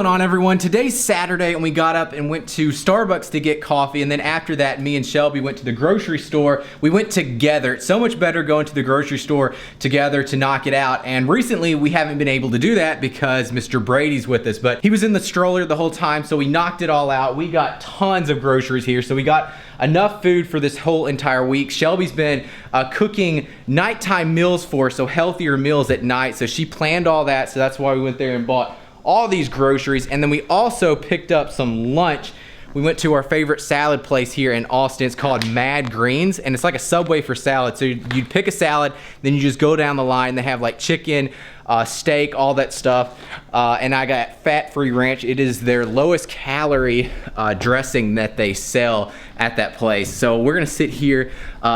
going on, everyone? Today's Saturday and we got up and went to Starbucks to get coffee, and then after that me and Shelby went to the grocery store. We went together. It's so much better going to the grocery store together to knock it out, and recently we haven't been able to do that because Mr. Brady's with us, but he was in the stroller the whole time, so we knocked it all out. We got tons of groceries here, so we got enough food for this whole entire week. Shelby's been cooking nighttime meals for us, so healthier meals at night, so she planned all that, so that's why we went there and bought all these groceries. And then we also picked up some lunch. We went to our favorite salad place here in Austin. It's called Mad Greens, and it's like a Subway for salad. So you'd pick a salad, then you just go down the line. They have like chicken, steak, all that stuff. And I got fat-free ranch. It is their lowest calorie dressing that they sell at that place. So we're gonna sit here,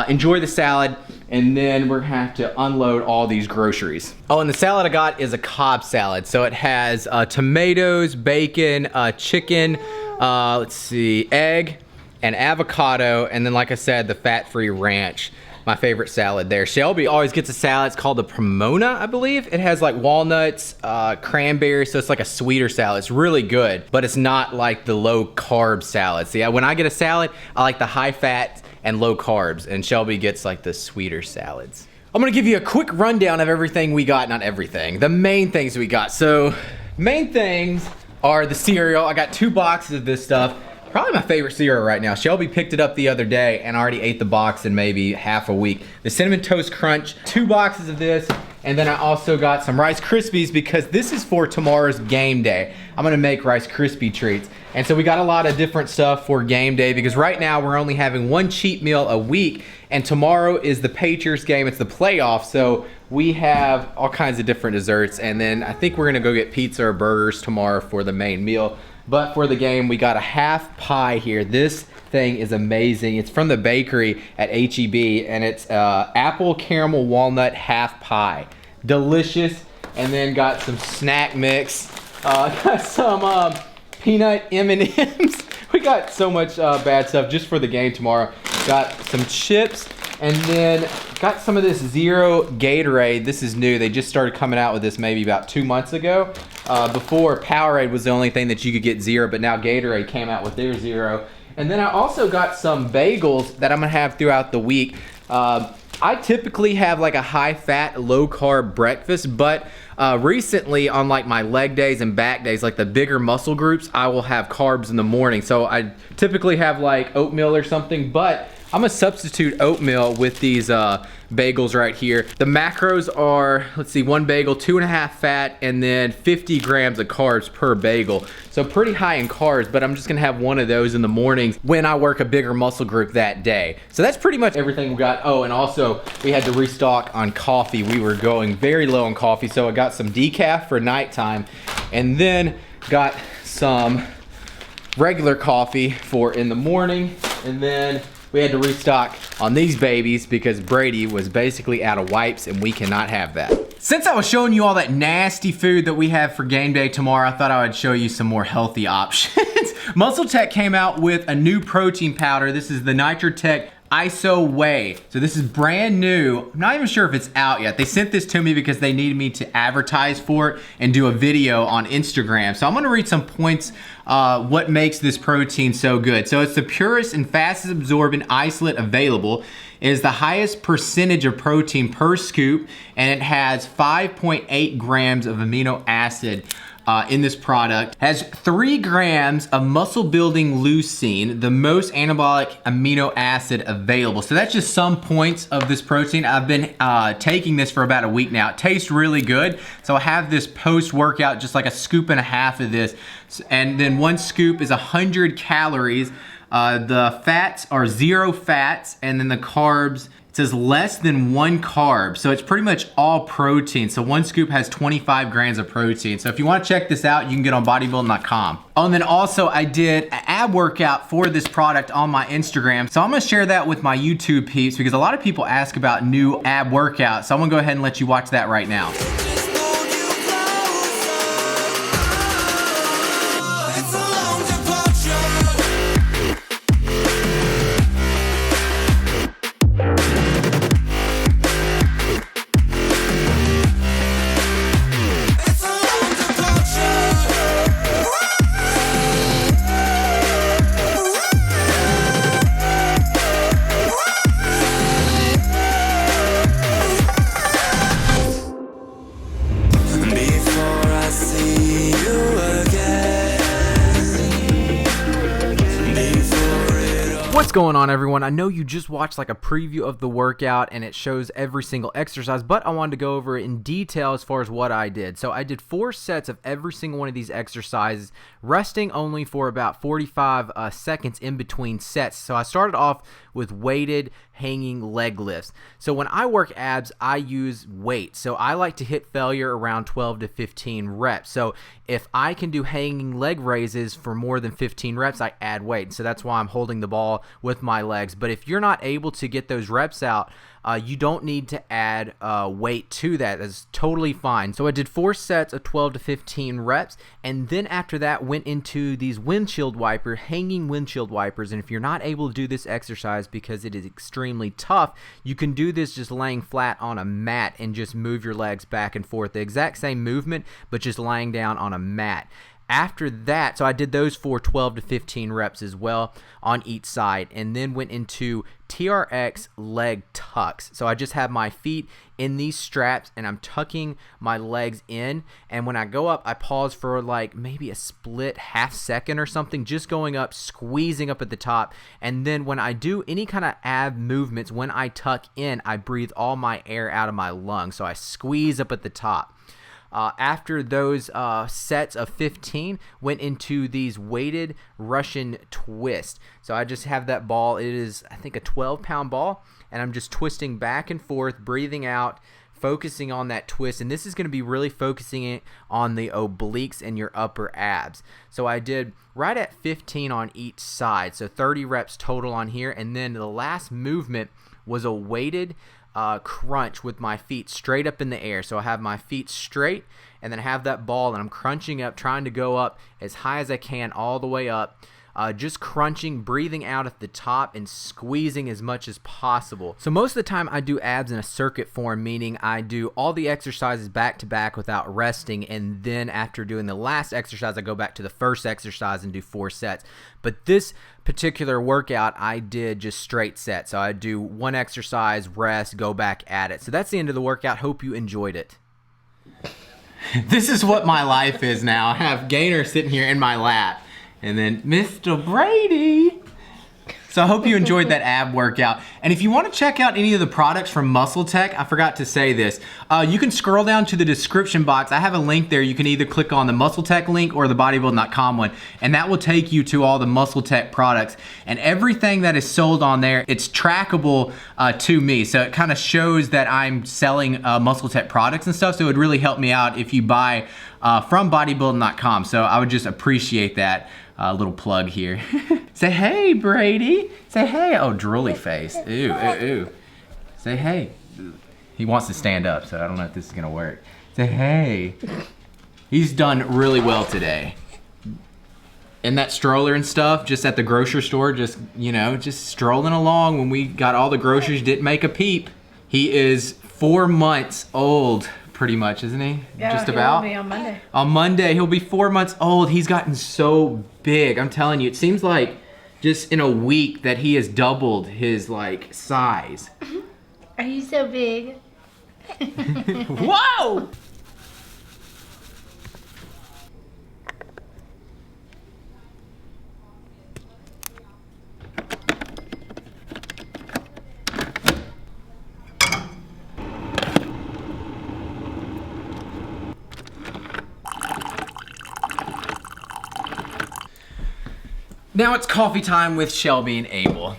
enjoy the salad, and then we're gonna have to unload all these groceries. Oh, and the salad I got is a Cobb salad. So it has tomatoes, bacon, chicken, let's see, egg, and avocado, and then like I said, the fat-free ranch. My favorite salad there. Shelby always gets a salad. It's called the Pomona, I believe. It has like walnuts, cranberries, so it's like a sweeter salad. It's really good, but it's not like the low-carb salad. See, when I get a salad, I like the high-fat and low carbs, and Shelby gets like the sweeter salads. I'm gonna give you a quick rundown of everything we got. Not everything, the main things we got. So main things are the cereal. I got 2 boxes of this stuff. Probably my favorite cereal right now. Shelby picked it up the other day and already ate the box in maybe half a week. The Cinnamon Toast Crunch, 2 boxes of this, and then I also got some Rice Krispies because this is for tomorrow's game day. I'm gonna make Rice Krispie treats. And so we got a lot of different stuff for game day because right now we're only having 1 cheat meal a week, and tomorrow is the Patriots game. It's the playoffs, so we have all kinds of different desserts, and then I think we're gonna go get pizza or burgers tomorrow for the main meal. But for the game, we got a half pie here. This thing is amazing. It's from the bakery at HEB, and it's apple caramel walnut half pie. Delicious. And then got some snack mix. Got some peanut M&Ms. We got so much bad stuff just for the game tomorrow. Got some chips, and then got some of this Zero Gatorade. This is new. They just started coming out with this maybe about 2 months ago. Before, Powerade was the only thing that you could get Zero, but now Gatorade came out with their Zero. And then I also got some bagels that I'm gonna have throughout the week. I typically have like a high-fat, low-carb breakfast, but recently on like my leg days and back days, like the bigger muscle groups, I will have carbs in the morning. So I typically have like oatmeal or something, but I'm gonna substitute oatmeal with these bagels right here. The macros are, let's see, 1 bagel, 2.5 fat, and then 50 grams of carbs per bagel. So pretty high in carbs, but I'm just gonna have 1 of those in the mornings when I work a bigger muscle group that day. So that's pretty much everything we got. Oh, and also we had to restock on coffee. We were going very low on coffee, so I got some decaf for nighttime, and then got some regular coffee for in the morning, and then we had to restock on these babies because Brady was basically out of wipes, and we cannot have that. Since I was showing you all that nasty food that we have for game day tomorrow, I thought I would show you some more healthy options. MuscleTech came out with a new protein powder. This is the NitroTech ISO Whey. So this is brand new. I'm not even sure if it's out yet. They sent this to me because they needed me to advertise for it and do a video on Instagram. So I'm gonna read some points what makes this protein so good. So it's the purest and fastest absorbent isolate available. It is the highest percentage of protein per scoop, and it has 5.8 grams of amino acid in this product. Has 3 grams of muscle building leucine, the most anabolic amino acid available. So that's just some points of this protein. I've been taking this for about a week now. It tastes really good. So I have this post-workout, just like a scoop and a half of this. And then 1 scoop is 100 calories. The fats are 0 fats, and then the carbs, it says less than 1 carb. So it's pretty much all protein. So 1 scoop has 25 grams of protein. So if you want to check this out, you can get on bodybuilding.com. Oh, and then also I did an ab workout for this product on my Instagram. So I'm gonna share that with my YouTube peeps because a lot of people ask about new ab workouts. So I'm gonna go ahead and let you watch that right now. going on, everyone? I know you just watched like a preview of the workout and it shows every single exercise, but I wanted to go over it in detail as far as what I did. So I did 4 sets of every single one of these exercises, resting only for about 45 seconds in between sets. So I started off with weighted hanging leg lifts. So when I work abs, I use weight. So I like to hit failure around 12 to 15 reps. So if I can do hanging leg raises for more than 15 reps, I add weight. So that's why I'm holding the ball with my legs. But if you're not able to get those reps out, you don't need to add weight to that. That's totally fine. So I did 4 sets of 12 to 15 reps, and then after that went into these windshield wiper, hanging windshield wipers. And if you're not able to do this exercise because it is extremely tough, you can do this just laying flat on a mat and just move your legs back and forth. The exact same movement, but just lying down on a mat. After that, so I did those for 12 to 15 reps as well on each side, and then went into TRX Leg Tucks. So I just have my feet in these straps and I'm tucking my legs in, and when I go up, I pause for like maybe a split half second or something, just going up, squeezing up at the top. And then when I do any kind of ab movements, when I tuck in, I breathe all my air out of my lungs, so I squeeze up at the top. After those sets of 15, went into these weighted Russian twist. So I just have that ball. It is, I think, a 12-pound ball, and I'm just twisting back and forth, breathing out, focusing on that twist. And this is going to be really focusing it on the obliques and your upper abs. So I did right at 15 on each side, so 30 reps total on here. And then the last movement was a weighted crunch with my feet straight up in the air. So I have my feet straight, and then I have that ball, and I'm crunching up, trying to go up as high as I can all the way up. Just crunching, breathing out at the top, and squeezing as much as possible. So most of the time I do abs in a circuit form, meaning I do all the exercises back to back without resting, and then after doing the last exercise, I go back to the first exercise and do 4 sets. But this particular workout, I did just straight sets. So I do 1 exercise, rest, go back at it. So that's the end of the workout. Hope you enjoyed it. This is what my life is now. I have Gainer sitting here in my lap. And then Mr. Brady. So I hope you enjoyed that ab workout. And if you want to check out any of the products from MuscleTech, I forgot to say this, you can scroll down to the description box. I have a link there. You can either click on the MuscleTech link or the bodybuilding.com one, and that will take you to all the MuscleTech products. And everything that is sold on there, it's trackable to me. So it kind of shows that I'm selling MuscleTech products and stuff. So it would really help me out if you buy from bodybuilding.com. So I would just appreciate that. Little plug here. Say hey, Brady. Say hey. Oh, drooly face. Ooh, ooh, ooh. Say hey. He wants to stand up, so I don't know if this is gonna work. Say hey. He's done really well today. In that stroller and stuff, just at the grocery store, just, you know, just strolling along when we got all the groceries, didn't make a peep. He is 4 months old. Pretty much, isn't he? Yeah, just about. He'll be on Monday. On Monday, he'll be 4 months old. He's gotten so big. I'm telling you, it seems like just in a week that he has doubled his like size. Are you so big? Whoa! Now it's coffee time with Shelby and Abel.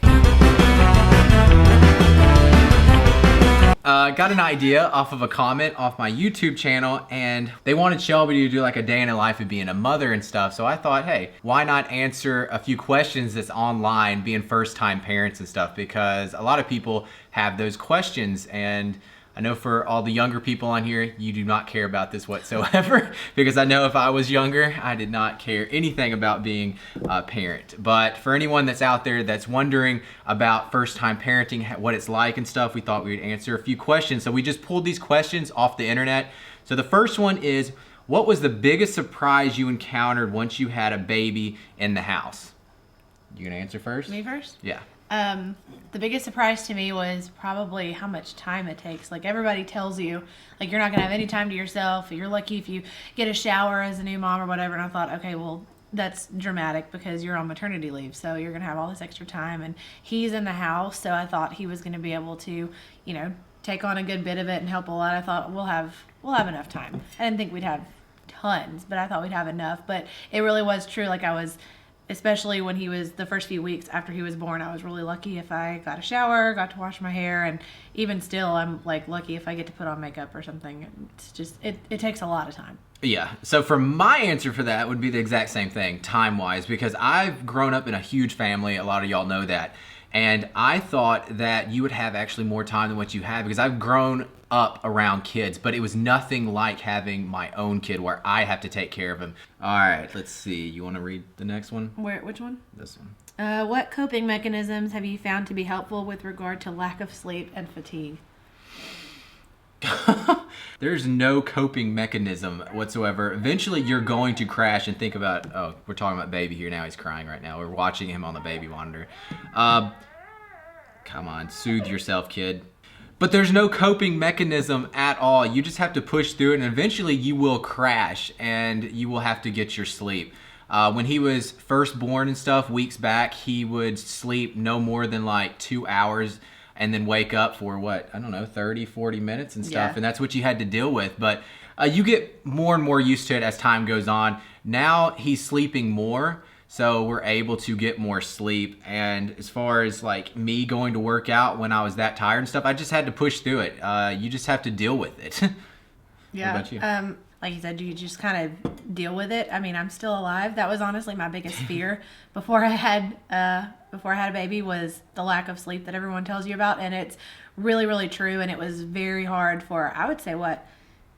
Got an idea off of a comment off my YouTube channel, and they wanted Shelby to do like a day in the life of being a mother and stuff. So I thought, hey, why not answer a few questions that's online, being first-time parents and stuff, because a lot of people have those questions. And I know for all the younger people on here, you do not care about this whatsoever, because I know if I was younger, I did not care anything about being a parent. But for anyone that's out there that's wondering about first-time parenting, what it's like and stuff, we thought we would answer a few questions. So we just pulled these questions off the internet. So the first one is, what was the biggest surprise you encountered once you had a baby in the house? You gonna answer first? Me first? Yeah. The biggest surprise to me was probably how much time it takes. Like, everybody tells you, like, you're not gonna have any time to yourself. You're lucky if you get a shower as a new mom or whatever. And I thought, okay, well, that's dramatic because you're on maternity leave, so you're gonna have all this extra time, and he's in the house, so I thought he was gonna be able to, you know, take on a good bit of it and help a lot. I thought we'll have enough time. I didn't think we'd have tons, but I thought we'd have enough. But it really was true. Like, I was, especially when he was the first few weeks after he was born, I was really lucky if I got a shower, got to wash my hair, and even still, I'm like lucky if I get to put on makeup or something. It's just it takes a lot of time. Yeah, so for my answer for that would be the exact same thing, time-wise, because I've grown up in a huge family. A lot of y'all know that. And I thought that you would have actually more time than what you have, because I've grown up around kids, but it was nothing like having my own kid where I have to take care of him. All right, let's see. You want to read the next one? Which one? This one. What coping mechanisms have you found to be helpful with regard to lack of sleep and fatigue? There's no coping mechanism whatsoever. Eventually you're going to crash and think about, oh, we're talking about baby here now. He's crying right now. We're watching him on the baby monitor. Come on, soothe yourself, kid. But there's no coping mechanism at all. You just have to push through it, and eventually you will crash and you will have to get your sleep. When he was first born and stuff, weeks back, he would sleep no more than like 2 hours and then wake up for what, I don't know, 30, 40 minutes and stuff. Yeah. And that's what you had to deal with. But you get more and more used to it as time goes on. Now he's sleeping more, so we're able to get more sleep. And as far as like me going to work out when I was that tired and stuff, I just had to push through it. You just have to deal with it. Yeah. What about you? Like you said, you just kind of deal with it. I mean, I'm still alive. That was honestly my biggest fear before I had a baby, was the lack of sleep that everyone tells you about, and it's really, really true. And it was very hard for, I would say,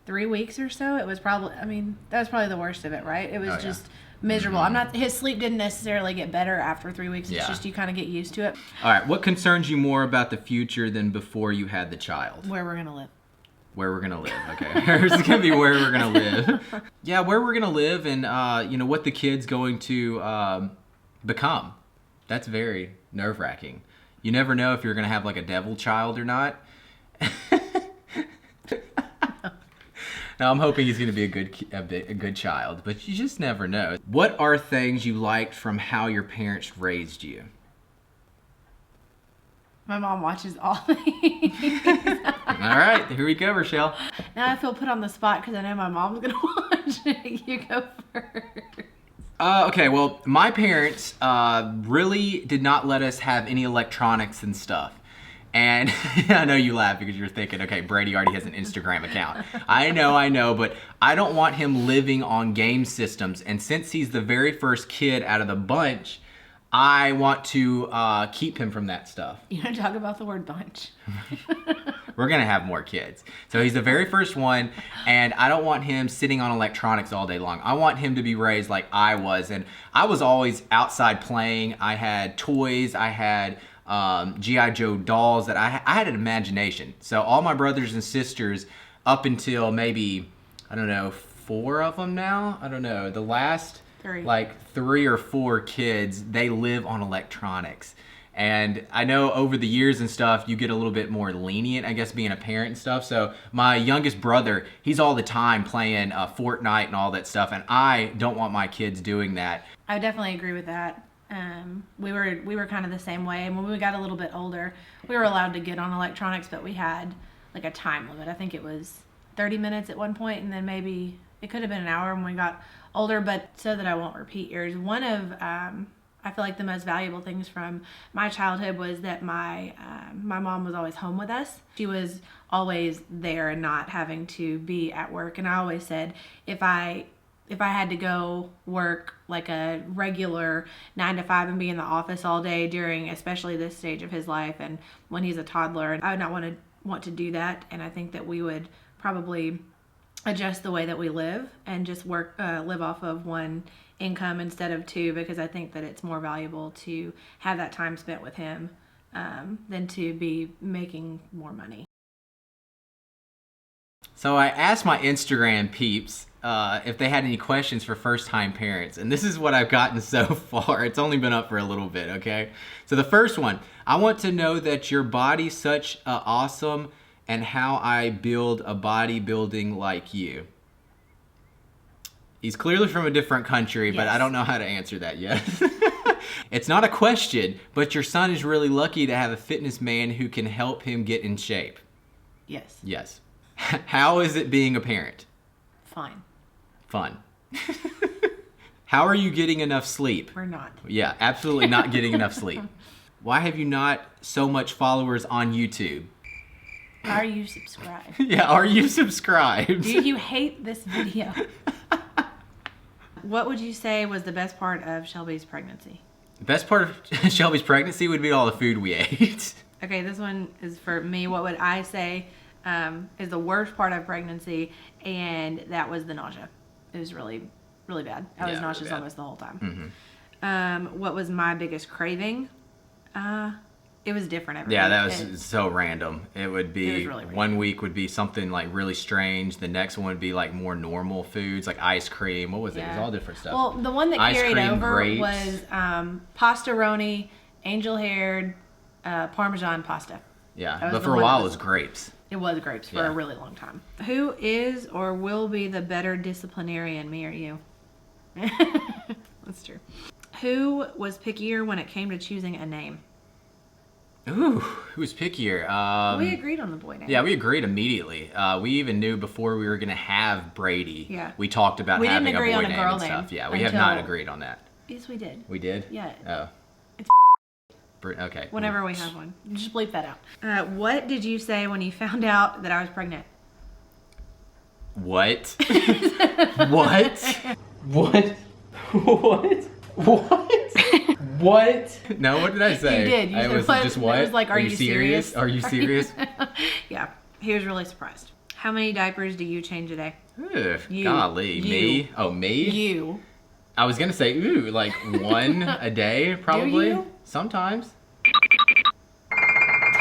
3 weeks or so. It was probably, I mean, that was probably the worst of it, right? It was just miserable. His sleep didn't necessarily get better after 3 weeks. It's just you kind of get used to it. All right, what concerns you more about the future than before you had the child? Where we're gonna live. Where we're gonna live, okay. It's gonna be where we're gonna live. Yeah, where we're gonna live, and what the kid's going to become. That's very nerve-wracking. You never know if you're gonna have like a devil child or not. Now I'm hoping he's gonna be a good child, but you just never know. What are things you liked from how your parents raised you? My mom watches all these. All right, here we go, Rochelle. Now I feel put on the spot because I know my mom's gonna watch it. You go first. Okay, well, my parents really did not let us have any electronics and stuff. And I know you laugh because you're thinking, okay, Brady already has an Instagram account. I know, but I don't want him living on game systems. And since he's the very first kid out of the bunch, I want to keep him from that stuff. You don't talk about the word bunch. We're going to have more kids. So he's the very first one, and I don't want him sitting on electronics all day long. I want him to be raised like I was. And I was always outside playing. I had toys. I had G.I. Joe dolls. That I had an imagination. So all my brothers and sisters, up until maybe, I don't know, 4 of them now? I don't know. The last... 3. Like 3 or 4 kids, they live on electronics. And I know over the years and stuff, you get a little bit more lenient, I guess, being a parent and stuff. So my youngest brother, he's all the time playing Fortnite and all that stuff. And I don't want my kids doing that. I definitely agree with that. We were kind of the same way. And when we got a little bit older, we were allowed to get on electronics, but we had like a time limit. I think it was 30 minutes at one point, and then maybe it could have been an hour when we got older. But so that I won't repeat yours, one of I feel like the most valuable things from my childhood was that my mom was always home with us. She was always there and not having to be at work. And I always said, if I had to go work like a regular 9 to 5 and be in the office all day during especially this stage of his life and when he's a toddler, I would not want to do that. And I think that we would probably adjust the way that we live and just live off of one income instead of 2, because I think that it's more valuable to have that time spent with him than to be making more money. So I asked my Instagram peeps if they had any questions for first-time parents, and this is what I've gotten so far. It's only been up for a little bit, okay? So the first one, I want to know that your body's such awesome and how I build a bodybuilding like you. He's clearly from a different country, but Yes. I don't know how to answer that yet. It's not a question, but your son is really lucky to have a fitness man who can help him get in shape. Yes. Yes. How is it being a parent? Fine. Fun. How are you getting enough sleep? We're not. Yeah, absolutely not getting enough sleep. Why have you not so much followers on YouTube? Are you subscribed? Yeah, are you subscribed? Do you hate this video? What would you say was the best part of Shelby's pregnancy? The best part of Shelby's pregnancy would be all the food we ate. Okay, this one is for me. What would I say is the worst part of pregnancy? And that was the nausea. It was really, really bad. I was Yeah, nauseous really bad. almost the whole time. Mm-hmm. What was my biggest craving? It was different every Yeah, week. that was so random. It would be, It was really random. one week would be something like really strange. The next one would be like more normal foods, like ice cream. What was it? It was Yeah. all different stuff. Well, the one that Ice carried cream, over grapes. was pastaroni, angel-haired, Parmesan pasta. Yeah, That was but the for a one while that it was- was grapes. It was grapes for Yeah. a really long time. Who is or will be the better disciplinarian, me or you? That's true. Who was pickier when it came to choosing a name? Ooh, who was pickier? We agreed on the boy name. Yeah, we agreed immediately. We even knew before we were going to have Brady. Yeah. We talked about We didn't having a agree boy on a name girl and name stuff. Yeah, we have not until- agreed on that. Yes, we did. We did? Yeah. Oh. It's Okay. Whenever we have one. Just bleep that out. What did you say when you found out that I was pregnant? What? What? What? What? What? What? No, what did I say? You did. You I said was what? just It what? was like, are you serious? Are you serious? Yeah. He was really surprised. How many diapers do you change a day? Ugh, You. golly. You. Me? Oh, me? You. I was going to say, ooh, like one a day, probably. you? Sometimes.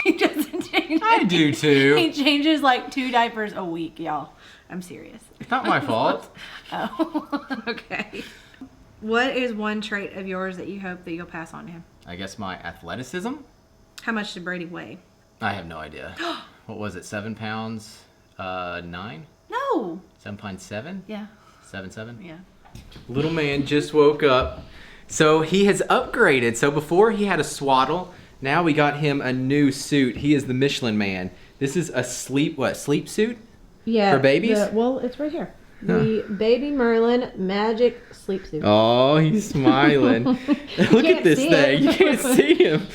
He doesn't change. I do too. He changes like 2 diapers a week, y'all. I'm serious. It's not my fault. Oh, okay. What is one trait of yours that you hope that you'll pass on to him? I guess my athleticism? How much did Brady weigh? I have no idea. What was it, 7 pounds? 9? No. 7.7? Yeah. 7.7? Yeah. Little man just woke up. So he has upgraded. So before he had a swaddle, now we got him a new suit. He is the Michelin Man. This is a sleep suit? Yeah. For babies? Well, it's right here. The Baby Merlin Magic Sleep Suit. Oh, he's smiling. Look at can't this see thing. it. You can't see him.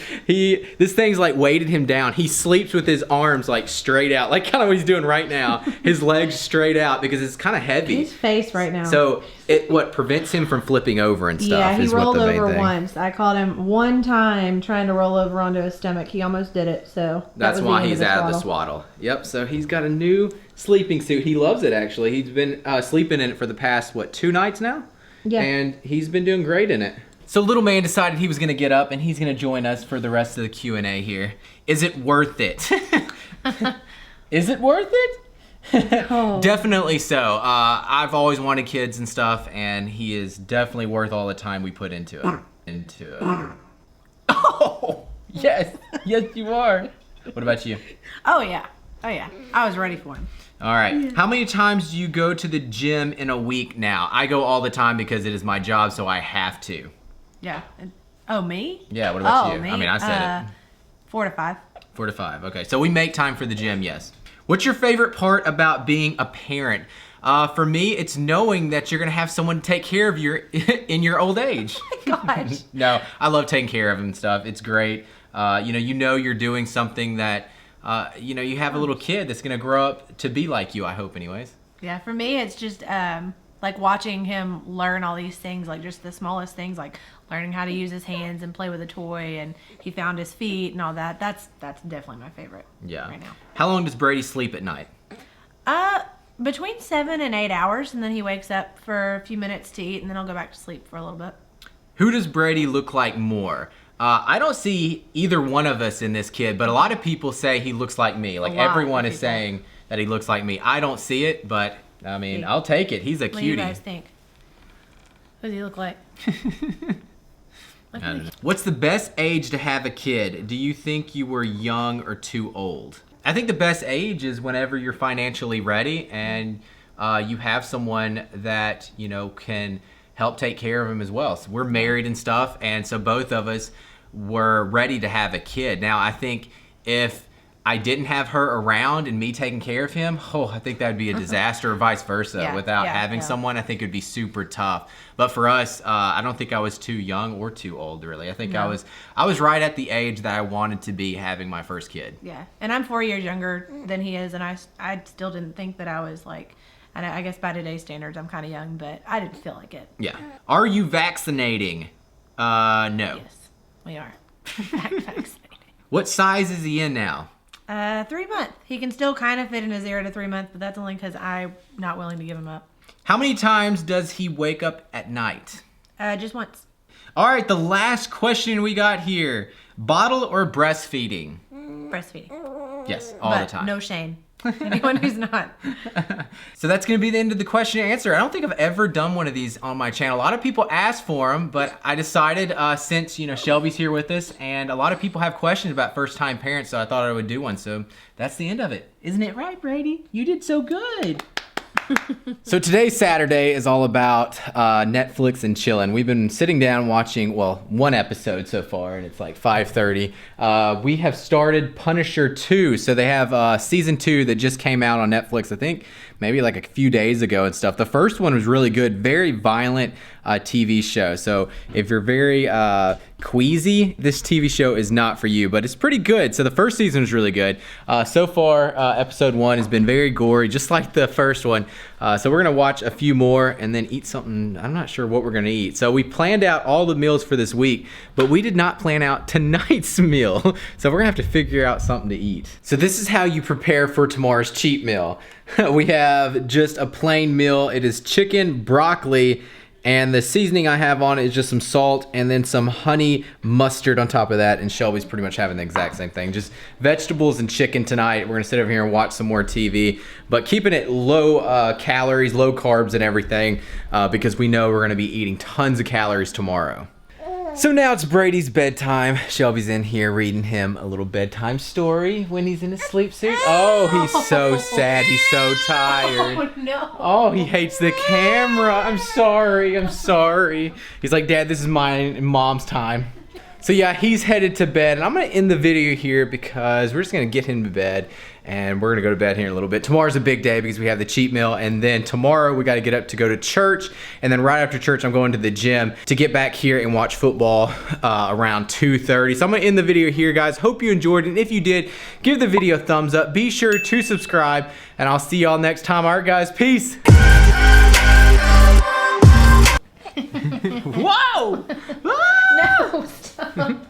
This thing's like weighted him down. He sleeps with his arms like straight out, like kind of what he's doing right now. His legs straight out because it's kind of heavy. His face right now. So what prevents him from flipping over and stuff yeah, he is what rolled the main over thing. once. I caught him one time trying to roll over onto his stomach. He almost did it. So that That's was the why end he's of out of the swaddle. Yep, so he's got a new sleeping suit. He loves it, actually. He's been sleeping in it for the past, 2 nights now? Yeah. And he's been doing great in it. So little man decided he was going to get up and he's going to join us for the rest of the Q&A here. Is it worth it? Is it worth it? Oh. Definitely so. I've always wanted kids and stuff, and he is definitely worth all the time we put into it. Oh, yes. Yes, you are. What about you? Oh, yeah. Oh, yeah. I was ready for him. All right. How many times do you go to the gym in a week now? I go all the time because it is my job, so I have to. Yeah. Oh, me? Yeah, what about Oh, you? me? I mean, I said it. 4 to 5. 4 to 5. Okay, so we make time for the gym, yes. What's your favorite part about being a parent? For me, it's knowing that you're gonna have someone take care of you in your old age. Gosh. No, I love taking care of him and stuff. It's great. You know you're doing something that, you have a little kid that's gonna grow up to be like you, I hope anyways. Yeah, for me, it's just like watching him learn all these things, like just the smallest things, like learning how to use his hands and play with a toy, and he found his feet and all that. That's definitely my favorite. Yeah. Right now. How long does Brady sleep at night? Between 7 and 8 hours, and then he wakes up for a few minutes to eat, and then I'll go back to sleep for a little bit. Who does Brady look like more? I don't see either one of us in this kid, but a lot of people say he looks like me. Like lot of everyone is people. saying that he looks like me. I don't see it, but I mean, Hey. I'll take it. He's a What do you cutie. guys think? What does he look like? I don't know. What's the best age to have a kid? Do you think you were young or too old? I think the best age is whenever you're financially ready and you have someone that, you know, can help take care of him as well. So we're married and stuff, and so both of us were ready to have a kid. Now, I think if I didn't have her around and me taking care of him, I think that'd be a disaster, or vice versa. Yeah, Without yeah, having yeah. someone, I think it'd be super tough. But for us, I don't think I was too young or too old, really. I think No. I was right at the age that I wanted to be having my first kid. Yeah, and I'm 4 years younger than he is, and I still didn't think that I was like, and I guess by today's standards, I'm kind of young, but I didn't feel like it. Yeah. Are you vaccinating? No. Yes, we are. Vaccinated. What size is he in now? 3 month. He can still kind of fit in a 0 to 3 month, but that's only because I'm not willing to give him up. How many times does he wake up at night? Just once. All right, the last question we got here. Bottle or breastfeeding? Breastfeeding. Yes, all but the time. no shame. Anyone who's not. So that's going to be the end of the question and answer. I don't think I've ever done one of these on my channel. A lot of people ask for them, but I decided since, you know, Shelby's here with us, and a lot of people have questions about first-time parents, so I thought I would do one. So that's the end of it. Isn't it right, Brady? You did so good. So today's Saturday is all about Netflix and chilling. We've been sitting down watching, well, one episode so far, and it's like 5:30. We have started Punisher 2. So they have season 2 that just came out on Netflix, I think maybe like a few days ago and stuff. The first one was really good, very violent TV show. So if you're very queasy, this TV show is not for you, but it's pretty good. So the first season was really good. So far, episode 1 has been very gory, just like the first one. So we're gonna watch a few more and then eat something. I'm not sure what we're gonna eat. So we planned out all the meals for this week, but we did not plan out tonight's meal. So we're gonna have to figure out something to eat. So this is how you prepare for tomorrow's cheat meal. We have just a plain meal. It is chicken, broccoli, and the seasoning I have on it is just some salt and then some honey mustard on top of that. And Shelby's pretty much having the exact same thing. Just vegetables and chicken tonight. We're gonna sit over here and watch some more TV, but keeping it low calories, low carbs and everything, because we know we're gonna be eating tons of calories tomorrow. So now it's Brady's bedtime. Shelby's in here reading him a little bedtime story when he's in his sleep suit. Oh, he's so sad. He's so tired. Oh, no. Oh, he hates the camera. I'm sorry. I'm sorry. He's like, Dad, this is mine and Mom's time. So yeah, he's headed to bed, and I'm gonna end the video here because we're just gonna get him to bed, and we're gonna go to bed here in a little bit. Tomorrow's a big day because we have the cheat meal, and then tomorrow we gotta get up to go to church, and then right after church I'm going to the gym to get back here and watch football around 2:30. So I'm gonna end the video here, guys. Hope you enjoyed it, and if you did, give the video a thumbs up. Be sure to subscribe, and I'll see y'all next time. All right, guys, peace. Whoa! No, stop.